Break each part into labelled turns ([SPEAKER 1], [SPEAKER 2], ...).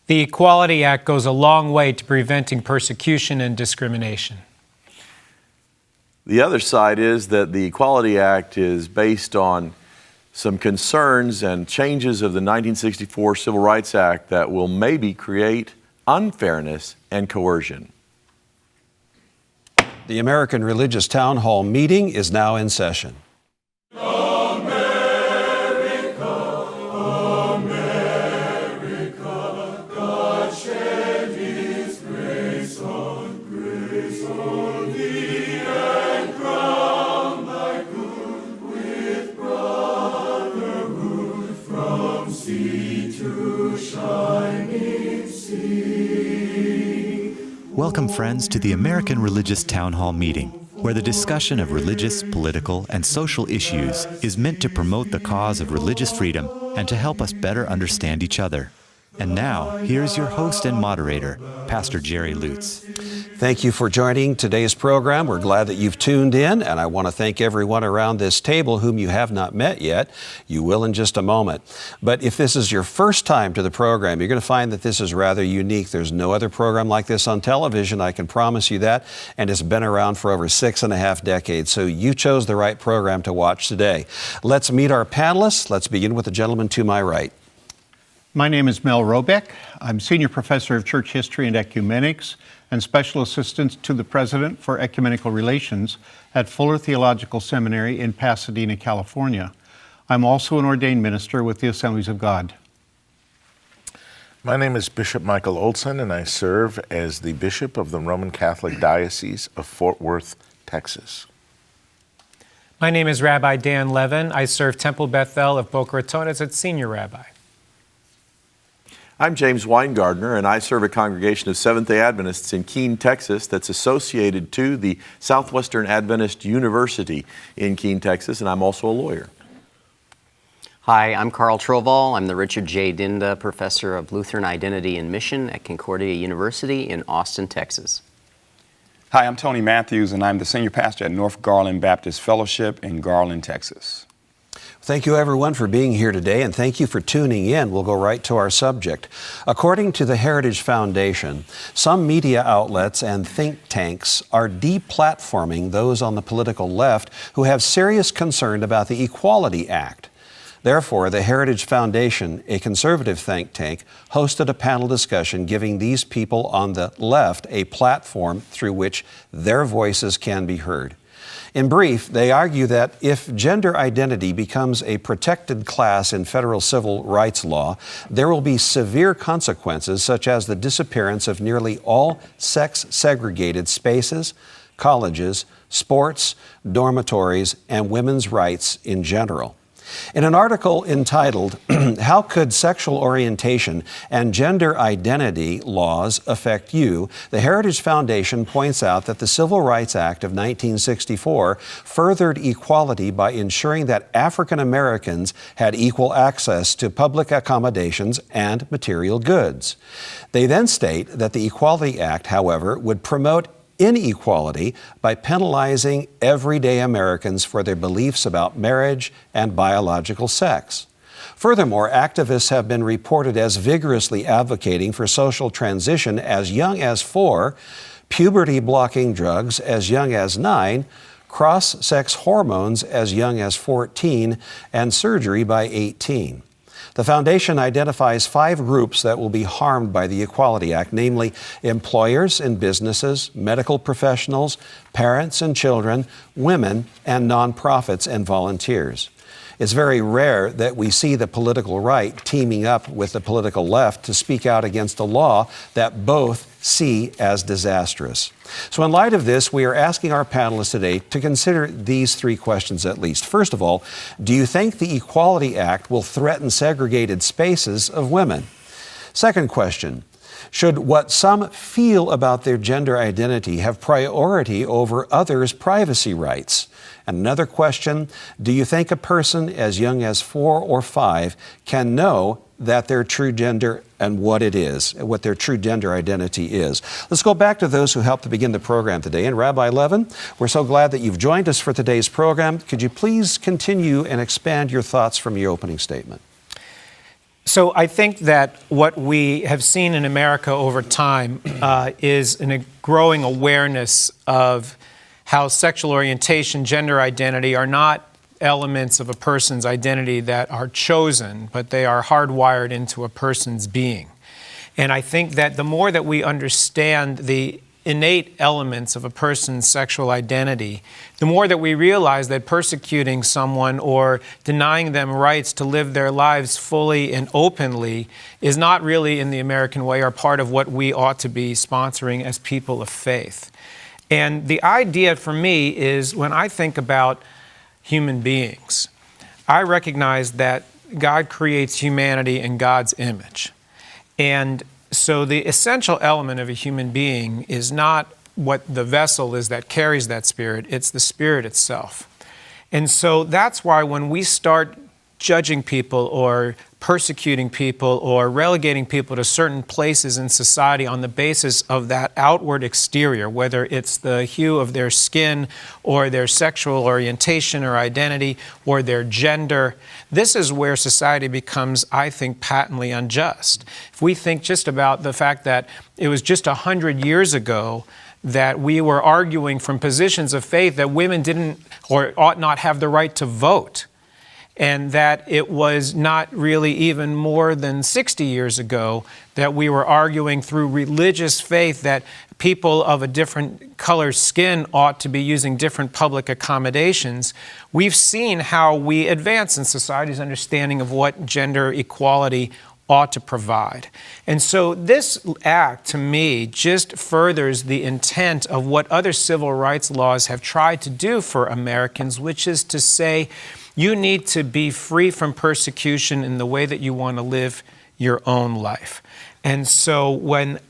[SPEAKER 1] The Equality Act goes a long way to preventing persecution and discrimination.
[SPEAKER 2] The other side is that the Equality Act is based on some concerns and changes of the 1964 Civil Rights Act that will maybe create unfairness and coercion.
[SPEAKER 3] The American Religious Town Hall meeting is now in session.
[SPEAKER 4] Welcome, friends, to the American Religious Town Hall meeting, where the discussion of religious, political, and social issues is meant to promote the cause of religious freedom and to help us better understand each other. And now, here's your host and moderator, Pastor Jerry Lutz.
[SPEAKER 3] Thank you for joining today's program. We're glad that you've tuned in, and I want to thank everyone around this table whom you have not met yet. You will in just a moment. But if this is your first time to the program, you're going to find that this is rather unique. There's no other program like this on television, I can promise you that, and it's been around for over 6.5 decades, so you chose the right program to watch today. Let's meet our panelists. Let's begin with the gentleman to my right.
[SPEAKER 5] My name is Mel Robeck. I'm Senior Professor of Church History and Ecumenics and Special Assistant to the President for Ecumenical Relations at Fuller Theological Seminary in Pasadena, California. I'm also an ordained minister with the Assemblies of God.
[SPEAKER 6] My name is Bishop Michael Olson, and I serve as the Bishop of the Roman Catholic Diocese of Fort Worth, Texas.
[SPEAKER 1] My name is Rabbi Dan Levin. I serve Temple Bethel of Boca Raton as its Senior Rabbi.
[SPEAKER 2] I'm James Winegardner, and I serve a congregation of Seventh-day Adventists in Keene, Texas, that's associated to the Southwestern Adventist University in Keene, Texas, and I'm also a lawyer.
[SPEAKER 7] Hi, I'm Carl Trovall. I'm the Richard J. Dinda Professor of Lutheran Identity and Mission at Concordia University in Austin, Texas.
[SPEAKER 8] Hi, I'm Tony Matthews, and I'm the Senior Pastor at North Garland Baptist Fellowship in Garland, Texas.
[SPEAKER 3] Thank you, everyone, for being here today, and thank you for tuning in. We'll go right to our subject. According to the Heritage Foundation, some media outlets and think tanks are deplatforming those on the political left who have serious concern about the Equality Act. Therefore, the Heritage Foundation, a conservative think tank, hosted a panel discussion giving these people on the left a platform through which their voices can be heard. In brief, they argue that if gender identity becomes a protected class in federal civil rights law, there will be severe consequences such as the disappearance of nearly all sex-segregated spaces, colleges, sports, dormitories, and women's rights in general. In an article entitled, "How Could Sexual Orientation and Gender Identity Laws Affect You?" the Heritage Foundation points out that the Civil Rights Act of 1964 furthered equality by ensuring that African Americans had equal access to public accommodations and material goods. They then state that the Equality Act, however, would promote inequality by penalizing everyday Americans for their beliefs about marriage and biological sex. Furthermore, activists have been reported as vigorously advocating for social transition as young as 4, puberty-blocking drugs as young as 9, cross-sex hormones as young as 14, and surgery by 18. The foundation identifies 5 groups that will be harmed by the Equality Act, namely employers and businesses, medical professionals, parents and children, women, and nonprofits and volunteers. It's very rare that we see the political right teaming up with the political left to speak out against a law that both see as disastrous. So in light of this, we are asking our panelists today to consider these 3 questions at least. First of all, do you think the Equality Act will threaten segregated spaces of women? Second question, should what some feel about their gender identity have priority over others' privacy rights? And another question, do you think a person as young as 4 or 5 can know that their true gender and what it is, what their true gender identity is? Let's go back to those who helped to begin the program today. And Rabbi Levin, we're so glad that you've joined us for today's program. Could you please continue and expand your thoughts from your opening statement?
[SPEAKER 1] So I think that what we have seen in America over time is a growing awareness of how sexual orientation, gender identity are not elements of a person's identity that are chosen, but they are hardwired into a person's being. And I think that the more that we understand the innate elements of a person's sexual identity, the more that we realize that persecuting someone or denying them rights to live their lives fully and openly is not really in the American way or part of what we ought to be sponsoring as people of faith. And the idea for me is when I think about human beings, I recognize that God creates humanity in God's image. And so the essential element of a human being is not what the vessel is that carries that spirit, it's the spirit itself. And so that's why when we start judging people or persecuting people or relegating people to certain places in society on the basis of that outward exterior, whether it's the hue of their skin or their sexual orientation or identity or their gender, this is where society becomes, I think, patently unjust. If we think just about the fact that it was just 100 years ago that we were arguing from positions of faith that women didn't or ought not have the right to vote, and that it was not really even more than 60 years ago that we were arguing through religious faith that people of a different color skin ought to be using different public accommodations, we've seen how we advance in society's understanding of what gender equality ought to provide. And so this act, to me, just furthers the intent of what other civil rights laws have tried to do for Americans, which is to say, you need to be free from persecution in the way that you want to live your own life. And so when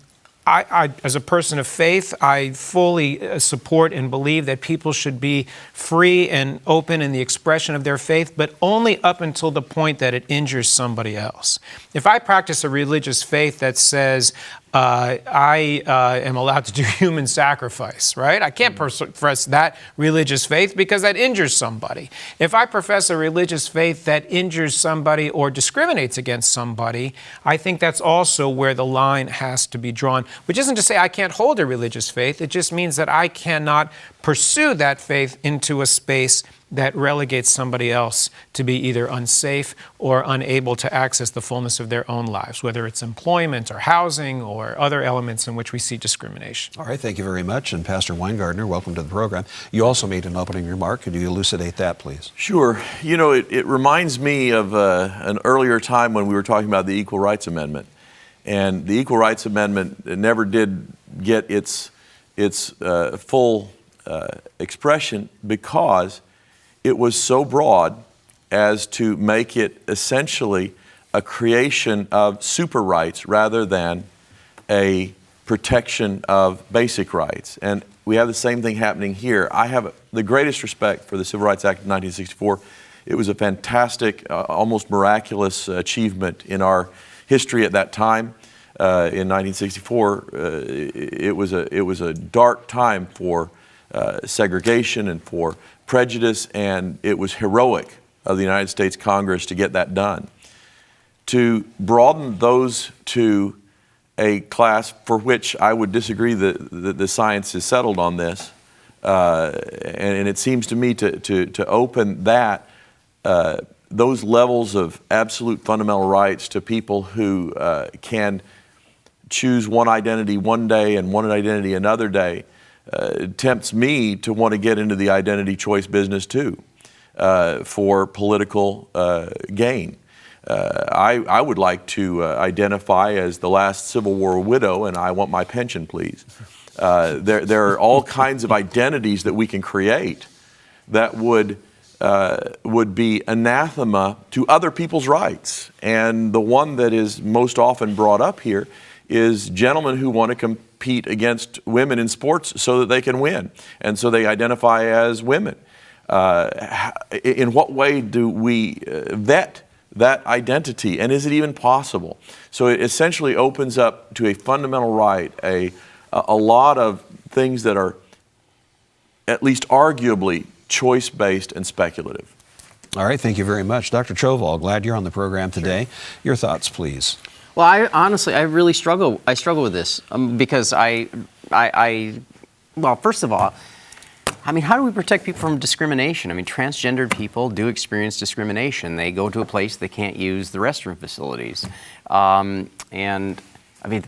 [SPEAKER 1] I, as a person of faith, I fully support and believe that people should be free and open in the expression of their faith, but only up until the point that it injures somebody else. If I practice a religious faith that says, I am allowed to do human sacrifice, right? I can't profess that religious faith because that injures somebody. If I profess a religious faith that injures somebody or discriminates against somebody, I think that's also where the line has to be drawn, which isn't to say I can't hold a religious faith. It just means that I cannot pursue that faith into a space that relegates somebody else to be either unsafe or unable to access the fullness of their own lives, whether it's employment or housing or other elements in which we see discrimination.
[SPEAKER 3] All right, thank you very much. And Pastor Winegardner, welcome to the program. You also made an opening remark. Could you elucidate that, please?
[SPEAKER 2] Sure. You know, it reminds me of an earlier time when we were talking about the Equal Rights Amendment. And the Equal Rights Amendment never did get its full expression because it was so broad as to make it essentially a creation of super rights rather than a protection of basic rights. And we have the same thing happening here. I have the greatest respect for the Civil Rights Act of 1964. It was a fantastic, almost miraculous achievement in our history at that time. In 1964, it was a dark time for segregation and for prejudice, and it was heroic of the United States Congress to get that done. To broaden those to a class for which I would disagree that the science is settled on this, and it seems to me to open that those levels of absolute fundamental rights to people who can choose one identity one day and one identity another day tempts me to want to get into the identity choice business too, for political gain. I would like to identify as the last Civil War widow, and I want my pension, please. There are all kinds of identities that we can create that would be anathema to other people's rights. And the one that is most often brought up here is gentlemen who want to compete against women in sports so that they can win, and so they identify as women. In what way do we vet that identity, and is it even possible? So it essentially opens up to a fundamental right, a lot of things that are at least arguably choice-based and speculative.
[SPEAKER 3] All right, thank you very much. Dr. Trovall, glad you're on the program today. Your thoughts, please.
[SPEAKER 7] Well, I honestly really struggle. I struggle with this because well, first of all, I mean, how do we protect people from discrimination? I mean, transgendered people do experience discrimination. They go to a place they can't use the restroom facilities, and I mean,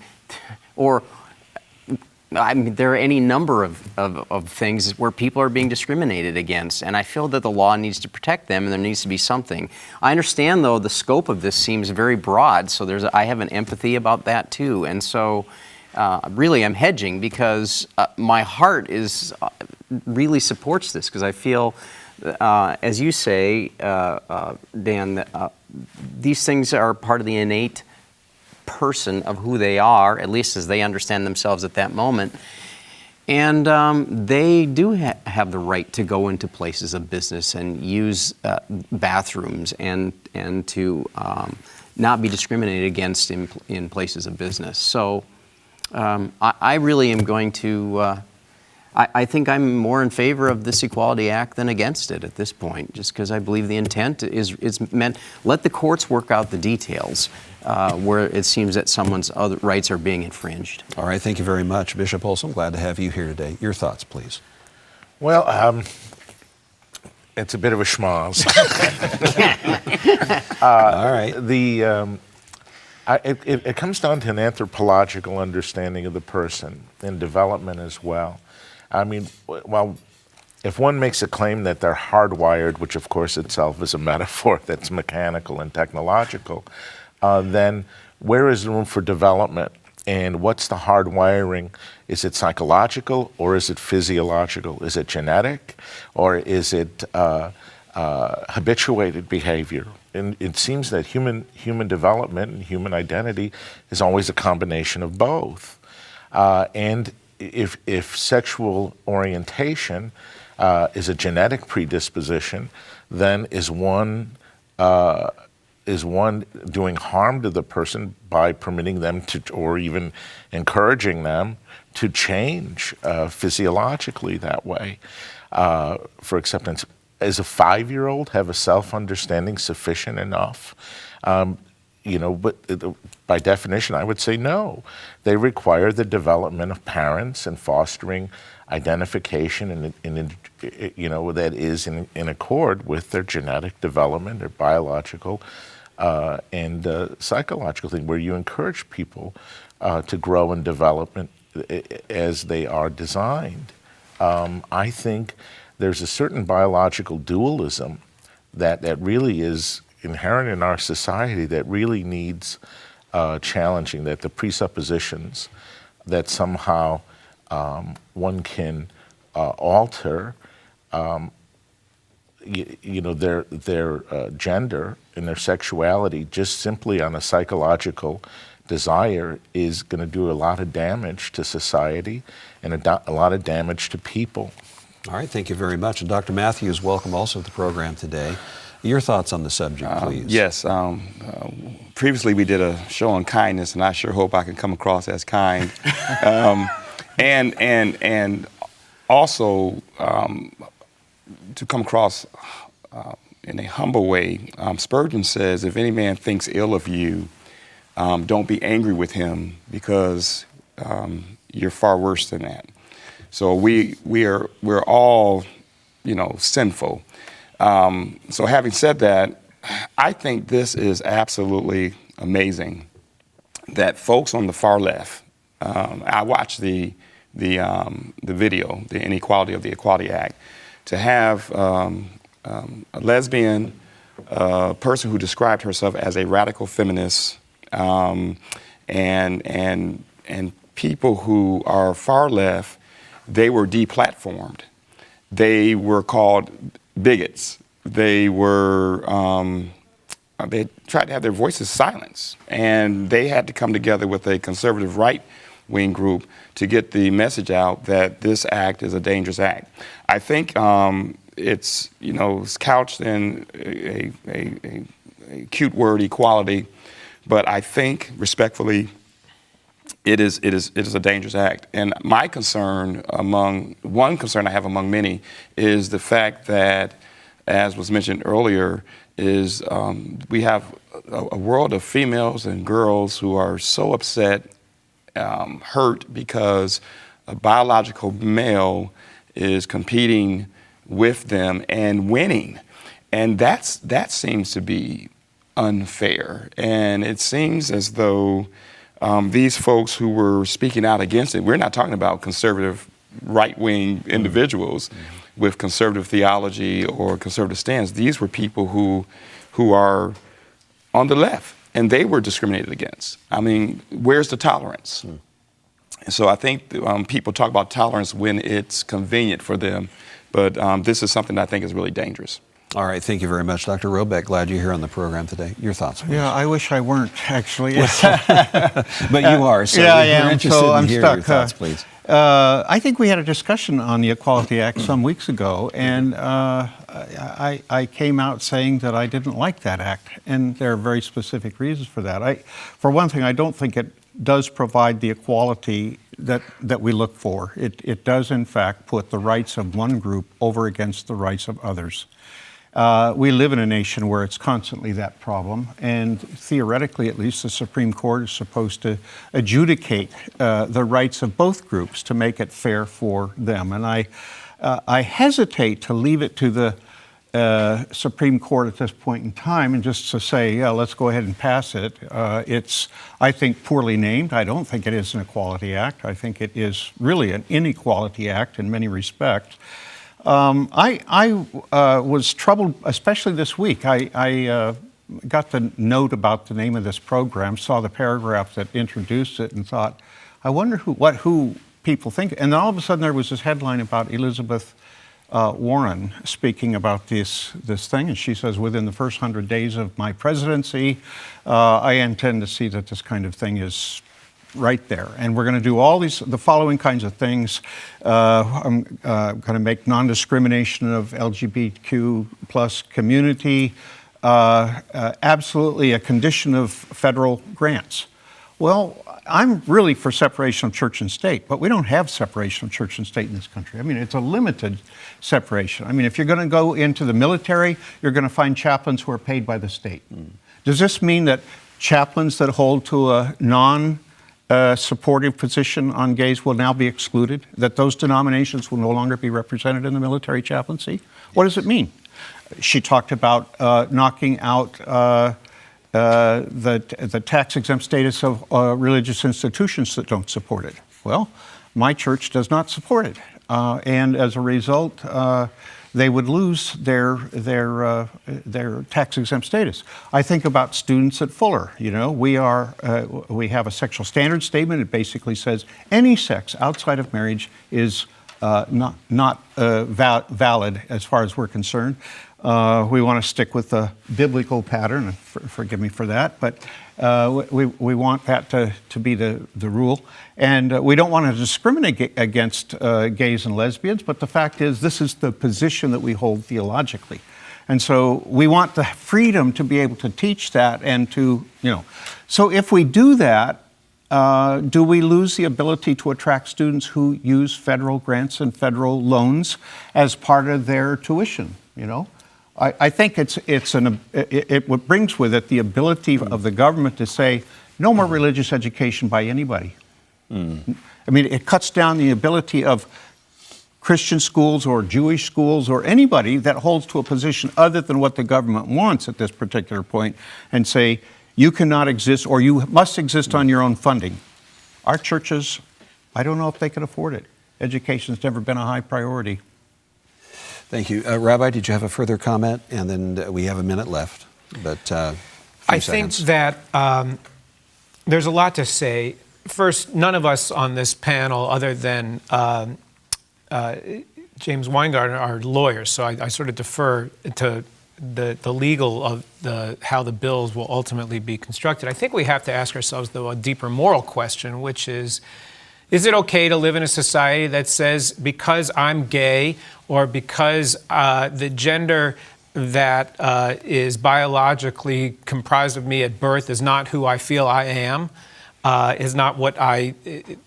[SPEAKER 7] there are any number of things where people are being discriminated against, and I feel that the law needs to protect them, and there needs to be something. I understand, though, the scope of this seems very broad, so I have an empathy about that too, and so really I'm hedging because my heart really supports this, because I feel, as you say, Dan, that these things are part of the innate person of who they are, at least as they understand themselves at that moment. And they do have the right to go into places of business and use bathrooms and to not be discriminated against in places of business. So I really am going to, I think I'm more in favor of this Equality Act than against it at this point, just because I believe the intent is meant, let the courts work out the details where it seems that someone's other rights are being infringed.
[SPEAKER 3] All right, thank you very much. Bishop Olson, glad to have you here today. Your thoughts, please.
[SPEAKER 6] Well, it's a bit of a schmoz.
[SPEAKER 3] All right.
[SPEAKER 6] It comes down to an anthropological understanding of the person and development as well. I mean, well, if one makes a claim that they're hardwired, which of course itself is a metaphor that's mechanical and technological, then where is the room for development? And what's the hardwiring? Is it psychological or is it physiological? Is it genetic or is it habituated behavior? And it seems that human development and human identity is always a combination of both. And if sexual orientation is a genetic predisposition, then is one doing harm to the person by permitting them to, or even encouraging them to change physiologically that way for acceptance? Does a 5-year-old have a self-understanding sufficient enough? But by definition, I would say no. They require the development of parents and fostering identification that is in accord with their genetic development, their biological and psychological thing, where you encourage people to grow and develop as they are designed. I think there's a certain biological dualism that really is inherent in our society that really needs challenging, that the presuppositions that somehow one can alter their gender and their sexuality just simply on a psychological desire is going to do a lot of damage to society and a lot of damage to people.
[SPEAKER 3] All right, thank you very much. And Dr. Matthews, welcome also to the program today. Your thoughts on the subject, please.
[SPEAKER 8] Yes. Previously, we did a show on kindness, and I sure hope I can come across as kind. And also to come across in a humble way. Spurgeon says, if any man thinks ill of you, don't be angry with him because you're far worse than that. So we're all, sinful. So having said that, I think this is absolutely amazing that folks on the far left, I watched the video, the Inequality of the Equality Act, to have a lesbian person who described herself as a radical feminist, and people who are far left, they were deplatformed. They were called bigots. They were, they tried to have their voices silenced, and they had to come together with a conservative right-wing group to get the message out that this act is a dangerous act. I think it's couched in a cute word, equality, but I think respectfully, it is a dangerous act. And my concern one concern I have among many is the fact that as was mentioned earlier, is we have a world of females and girls who are so upset, hurt because a biological male is competing with them and winning. And that seems to be unfair. And it seems as though these folks who were speaking out against it, we're not talking about conservative right-wing individuals with conservative theology or conservative stance. These were people who are on the left, and they were discriminated against. I mean, where's the tolerance? And so I think people talk about tolerance when it's convenient for them, but this is something that I think is really dangerous.
[SPEAKER 3] All right, thank you very much, Dr. Robeck. Glad you're here on the program today. Your thoughts, please.
[SPEAKER 5] Yeah, I wish I weren't, actually.
[SPEAKER 3] But you are, so
[SPEAKER 5] yeah, I
[SPEAKER 3] we're
[SPEAKER 5] am.
[SPEAKER 3] interested
[SPEAKER 5] So
[SPEAKER 3] in
[SPEAKER 5] I'm
[SPEAKER 3] hearing
[SPEAKER 5] stuck.
[SPEAKER 3] your thoughts, please.
[SPEAKER 5] I think we had a discussion on the Equality Act some weeks ago, and I came out saying that I didn't like that act, and there are very specific reasons for that. For one thing, I don't think it does provide the equality that we look for. It does, in fact, put the rights of one group over against the rights of others. We live in a nation where it's constantly that problem, and theoretically, at least, the Supreme Court is supposed to adjudicate the rights of both groups to make it fair for them. And I hesitate to leave it to the Supreme Court at this point in time and just to say, yeah, let's go ahead and pass it. It's, I think, poorly named. I don't think it is an Equality Act. I think it is really an Inequality Act in many respects. I was troubled, especially this week. I got the note about the name of this program, saw the paragraph that introduced it, and thought, I wonder who people think. And then all of a sudden there was this headline about Elizabeth Warren speaking about this thing, and she says, within the first 100 days of my presidency, I intend to see that this kind of thing is right there. And we're going to do all the following kinds of things. I'm going to make non-discrimination of LGBTQ plus community absolutely a condition of federal grants. Well, I'm really for separation of church and state, but we don't have separation of church and state in this country. I mean, it's a limited separation. I mean, if you're going to go into the military, you're going to find chaplains who are paid by the state. Does this mean that chaplains that hold to a supportive position on gays will now be excluded, that those denominations will no longer be represented in the military chaplaincy? What does it mean? She talked about knocking out the tax-exempt status of religious institutions that don't support it. Well, my church does not support it, and as a result, they would lose their tax-exempt status. I think about students at Fuller. You know, we have a sexual standards statement. It basically says any sex outside of marriage is not valid as far as we're concerned. We want to stick with the biblical pattern. Forgive me for that, but we want that to be the rule. And we don't want to discriminate against gays and lesbians, but the fact is this is the position that we hold theologically. And so we want the freedom to be able to teach that and to, So if we do that, do we lose the ability to attract students who use federal grants and federal loans as part of their tuition, I think it brings with it the ability of the government to say, no more religious education by anybody. I mean, it cuts down the ability of Christian schools or Jewish schools or anybody that holds to a position other than what the government wants at this particular point and say, you cannot exist or you must exist on your own funding. Our churches, I don't know if they can afford it. Education's never been a high priority.
[SPEAKER 3] Thank you. Rabbi, did you have a further comment? And then we have a minute left, but
[SPEAKER 1] I think that there's a lot to say. First, none of us on this panel, other than James Winegardner, are lawyers, so I sort of defer to the legal of how the bills will ultimately be constructed. I think we have to ask ourselves, though, a deeper moral question, which is it okay to live in a society that says because I'm gay or because the gender that is biologically comprised of me at birth is not who I feel I am, is not what I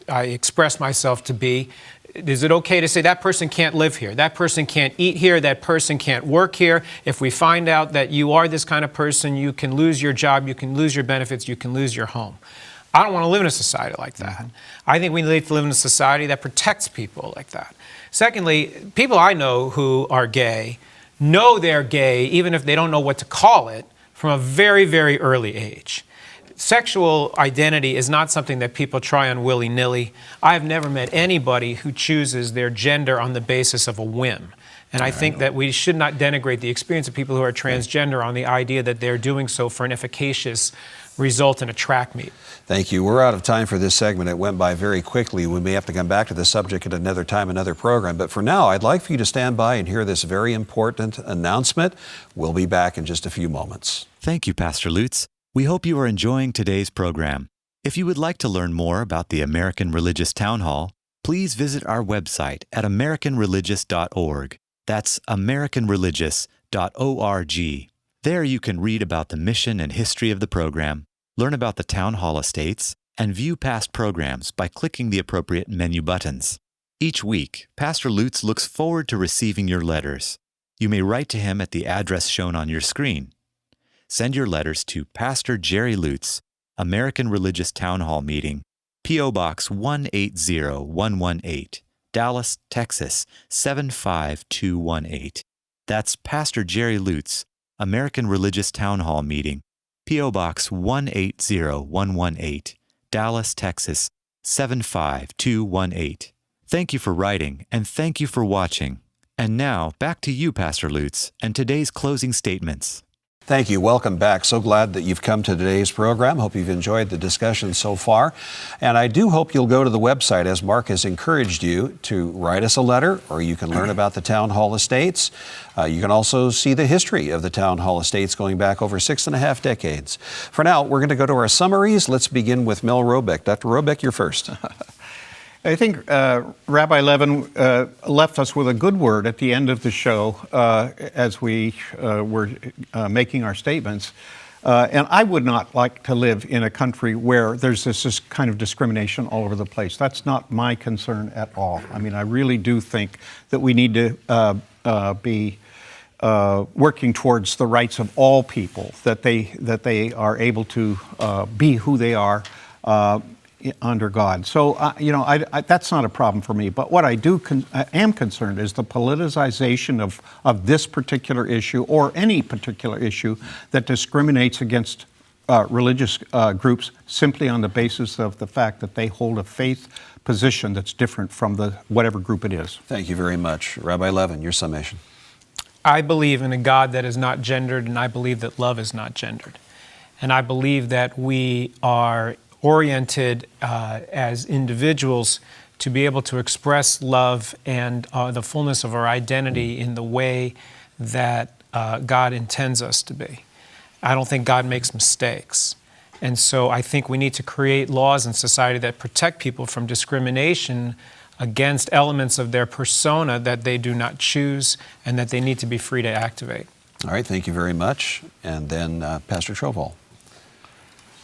[SPEAKER 1] express myself to be, Is it okay to say that person can't live here, that person can't eat here, that person can't work here? If we find out that you are this kind of person, you can lose your job, you can lose your benefits, you can lose your home. I don't want to live in a society like that. I think we need to live in a society that protects people like that. Secondly, people I know who are gay know they're gay even if they don't know what to call it from a very, very early age. Sexual identity is not something that people try on willy-nilly. I've never met anybody who chooses their gender on the basis of a whim. And I think that we should not denigrate the experience of people who are transgender on the idea that they're doing so for an efficacious result in a track meet.
[SPEAKER 3] Thank you. We're out of time for this segment. It went by very quickly. We may have to come back to the subject at another time, another program. But for now, I'd like for you to stand by and hear this very important announcement. We'll be back in just a few moments.
[SPEAKER 4] Thank you, Pastor Lutz. We hope you are enjoying today's program. If you would like to learn more about the American Religious Town Hall, please visit our website at americanreligious.org. That's americanreligious.org. There you can read about the mission and history of the program, learn about the Town Hall estates, and view past programs by clicking the appropriate menu buttons. Each week, Pastor Lutz looks forward to receiving your letters. You may write to him at the address shown on your screen. Send your letters to Pastor Jerry Lutz, American Religious Town Hall Meeting, P.O. Box 180118, Dallas, Texas 75218. That's Pastor Jerry Lutz, American Religious Town Hall Meeting, P.O. Box 180118, Dallas, Texas 75218. Thank you for writing, and thank you for watching. And now, back to you, Pastor Lutz, and today's closing statements.
[SPEAKER 3] Thank you. Welcome back. So glad that you've come to today's program. Hope you've enjoyed the discussion so far. And I do hope you'll go to the website, as Mark has encouraged you, to write us a letter, or you can learn about the Town Hall Estates. You can also see the history of the Town Hall Estates going back over 6.5 decades. For now, we're going to go to our summaries. Let's begin with Mel Robeck. Dr. Robeck, you're first.
[SPEAKER 5] I think Rabbi Levin left us with a good word at the end of the show as we were making our statements. And I would not like to live in a country where there's this kind of discrimination all over the place. That's not my concern at all. I mean, I really do think that we need to be working towards the rights of all people, that they are able to be who they are under God. So, that's not a problem for me. But what I am concerned is the politicization of this particular issue, or any particular issue that discriminates against religious groups simply on the basis of the fact that they hold a faith position that's different from whatever group it is.
[SPEAKER 3] Thank you very much. Rabbi Levin, your summation.
[SPEAKER 1] I believe in a God that is not gendered, and I believe that love is not gendered. And I believe that we are oriented as individuals to be able to express love and the fullness of our identity in the way that God intends us to be. I don't think God makes mistakes. And so I think we need to create laws in society that protect people from discrimination against elements of their persona that they do not choose and that they need to be free to activate.
[SPEAKER 3] All right, thank you very much. And then Pastor Trovall.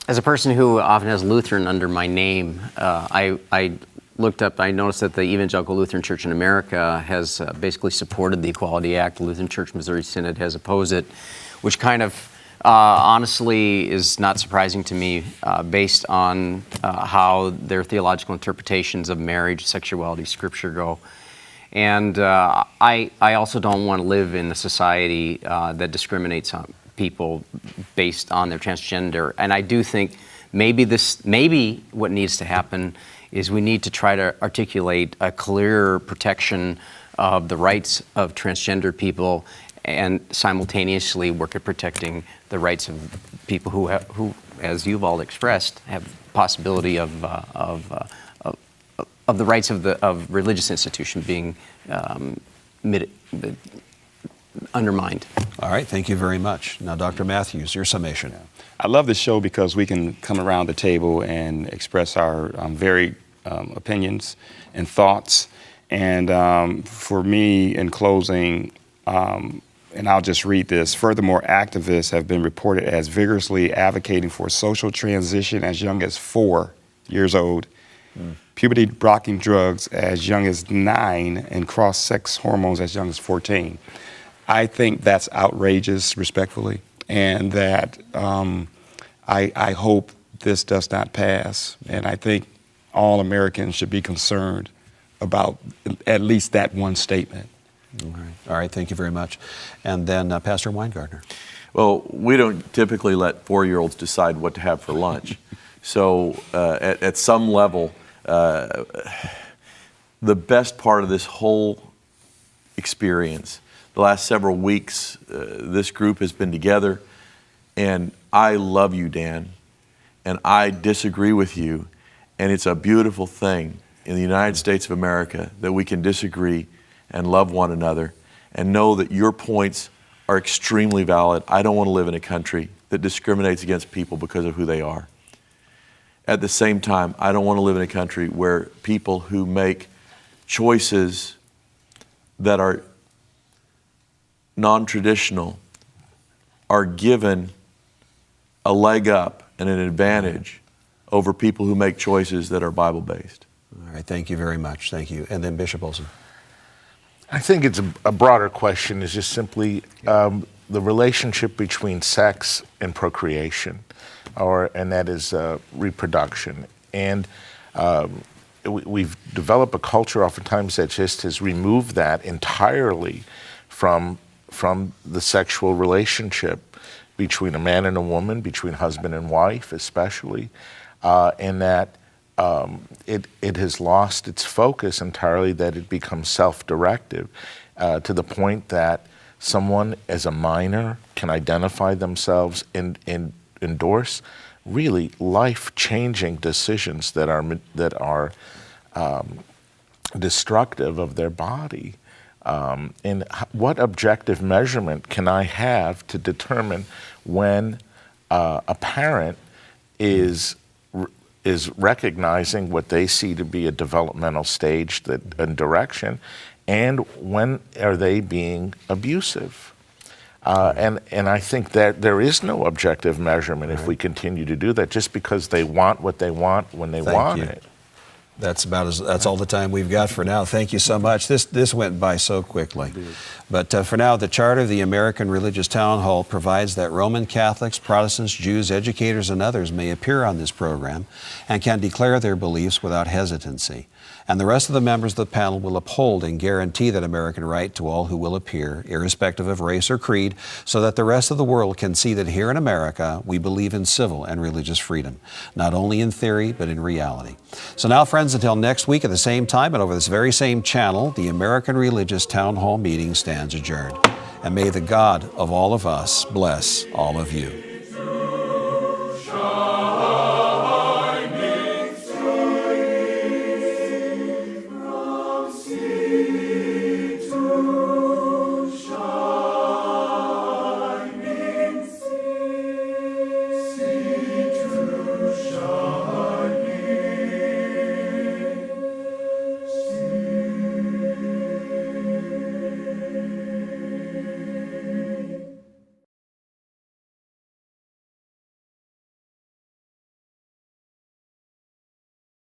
[SPEAKER 7] As a person who often has Lutheran under my name, I looked up, I noticed that the Evangelical Lutheran Church in America has basically supported the Equality Act. The Lutheran Church Missouri Synod has opposed it, which kind of honestly is not surprising to me based on how their theological interpretations of marriage, sexuality, scripture go. And I also don't want to live in a society that discriminates on people based on their transgender. And I do think maybe what needs to happen is we need to try to articulate a clearer protection of the rights of transgender people and simultaneously work at protecting the rights of people who, as you've all expressed, have possibility of the rights of religious institution being undermined.
[SPEAKER 3] All right, thank you very much. Now, Dr. Matthews, your summation.
[SPEAKER 8] I love this show because we can come around the table and express our varied opinions and thoughts. And for me, in closing, and I'll just read this, furthermore, activists have been reported as vigorously advocating for social transition as young as 4 years old. puberty-blocking drugs as young as 9 and cross-sex hormones as young as 14. I think that's outrageous, respectfully, and that I hope this does not pass. And I think all Americans should be concerned about at least that one statement.
[SPEAKER 3] All right, thank you very much. And then Pastor Winegardner.
[SPEAKER 2] Well, we don't typically let 4-year-olds decide what to have for lunch. So at some level, the best part of this whole experience, the last several weeks, this group has been together, and I love you, Dan, and I disagree with you, and it's a beautiful thing in the United States of America that we can disagree and love one another and know that your points are extremely valid. I don't want to live in a country that discriminates against people because of who they are. At the same time, I don't want to live in a country where people who make choices that are non-traditional are given a leg up and an advantage over people who make choices that are Bible-based.
[SPEAKER 3] All right, thank you very much. Thank you. And then Bishop Olson.
[SPEAKER 6] I think it's a broader question, is just simply the relationship between sex and procreation, and that is reproduction. And we've developed a culture oftentimes that just has removed that entirely from the sexual relationship between a man and a woman, between husband and wife especially, and that it has lost its focus entirely, that it becomes self-directive to the point that someone as a minor can identify themselves and endorse really life-changing decisions that are destructive of their body. And what objective measurement can I have to determine when a parent is recognizing what they see to be a developmental stage and direction, and when are they being abusive? And I think that there is no objective measurement if we continue to do that, just because they want what they want when they want it.
[SPEAKER 3] That's all the time we've got for now. Thank you so much. This went by so quickly. But for now, the charter of the American Religious Town Hall provides that Roman Catholics, Protestants, Jews, educators, and others may appear on this program and can declare their beliefs without hesitancy. And the rest of the members of the panel will uphold and guarantee that American right to all who will appear, irrespective of race or creed, so that the rest of the world can see that here in America we believe in civil and religious freedom, not only in theory but in reality. So now, friends, until next week at the same time and over this very same channel, the American Religious Town Hall meeting stands adjourned. And may the God of all of us bless all of you.